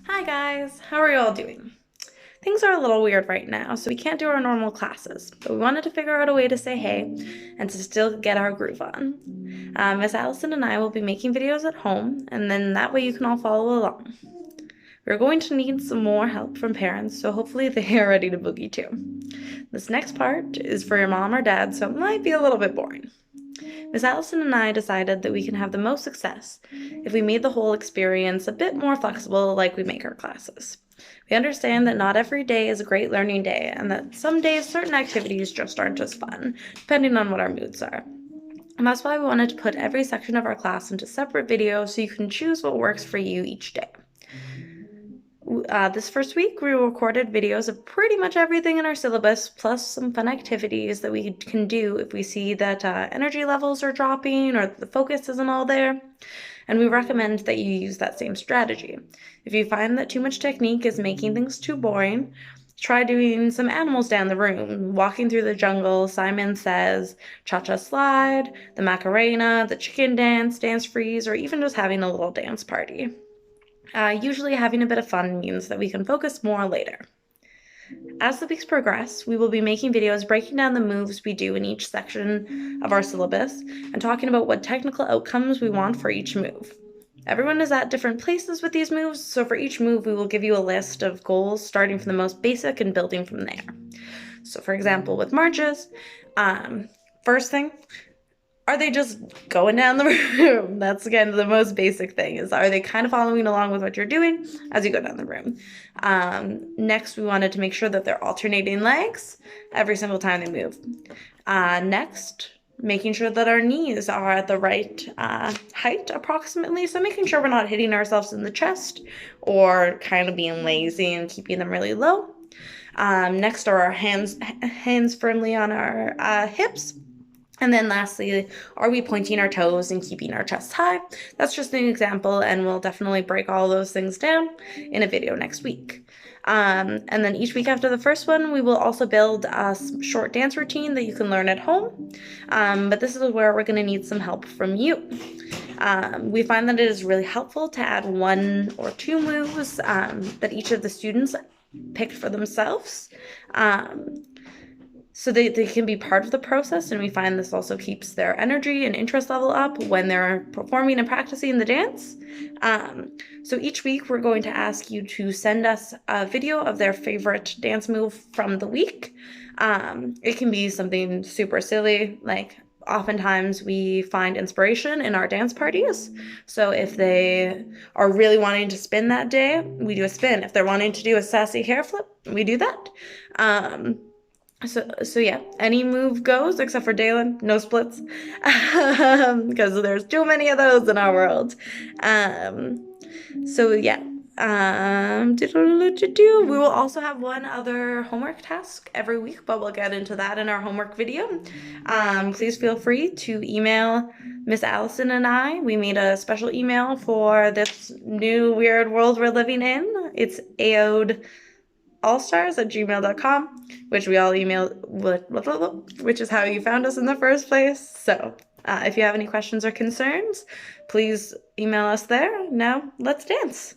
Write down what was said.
Hi guys, how are you all doing? Things are a little weird right now, so we can't do our normal classes, but we wanted to figure out a way to say hey and to still get our groove on. Miss Allison and I will be making videos at home, and then that way you can all follow along. We're going to need some more help from parents, so hopefully they are ready to boogie too. This next part is for your mom or dad, so it might be a little bit boring. Miss Allison and I decided that we can have the most success if we made the whole experience a bit more flexible like we make our classes. We understand that not every day is a great learning day, and that some days certain activities just aren't as fun, depending on what our moods are. And that's why we wanted to put every section of our class into separate videos so you can choose what works for you each day. This first week, we recorded videos of pretty much everything in our syllabus, plus some fun activities that we can do if we see that energy levels are dropping or the focus isn't all there. And we recommend that you use that same strategy. If you find that too much technique is making things too boring, try doing some animals down the room, walking through the jungle, Simon Says, cha-cha slide, the Macarena, the chicken dance, dance freeze, or even just having a little dance party. Usually having a bit of fun means that we can focus more later. As the weeks progress, we will be making videos breaking down the moves we do in each section of our syllabus and talking about what technical outcomes we want for each move. Everyone is at different places with these moves, so for each move we will give you a list of goals starting from the most basic and building from there. So for example, with marches, first thing, are they just going down the room? That's again the most basic thing is, are they kind of following along with what you're doing as you go down the room? Next, we wanted to make sure that they're alternating legs every single time they move. Next, making sure that our knees are at the right height approximately. So making sure we're not hitting ourselves in the chest or kind of being lazy and keeping them really low. Next are our hands firmly on our hips. And then lastly, are we pointing our toes and keeping our chest high? That's just an example, and we'll definitely break all those things down in a video next week. And then each week after the first one, we will also build a short dance routine that you can learn at home. But this is where we're going to need some help from you. We find that it is really helpful to add one or two moves that each of the students picked for themselves. So they can be part of the process, and we find this also keeps their energy and interest level up when they're performing and practicing the dance. So each week we're going to ask you to send us a video of their favorite dance move from the week. It can be something super silly, like oftentimes we find inspiration in our dance parties. So if they are really wanting to spin that day, we do a spin. If they're wanting to do a sassy hair flip, we do that. So yeah, any move goes except for Dalen, no splits, because there's too many of those in our world. So yeah, we will also have one other homework task every week, but we'll get into that in our homework video. Please feel free to email Miss Allison and I. We made a special email for this new weird world we're living in. It's aodallstars@gmail.com, which we all email, which is how you found us in the first place. So if you have any questions or concerns, please email us there. Now, let's dance.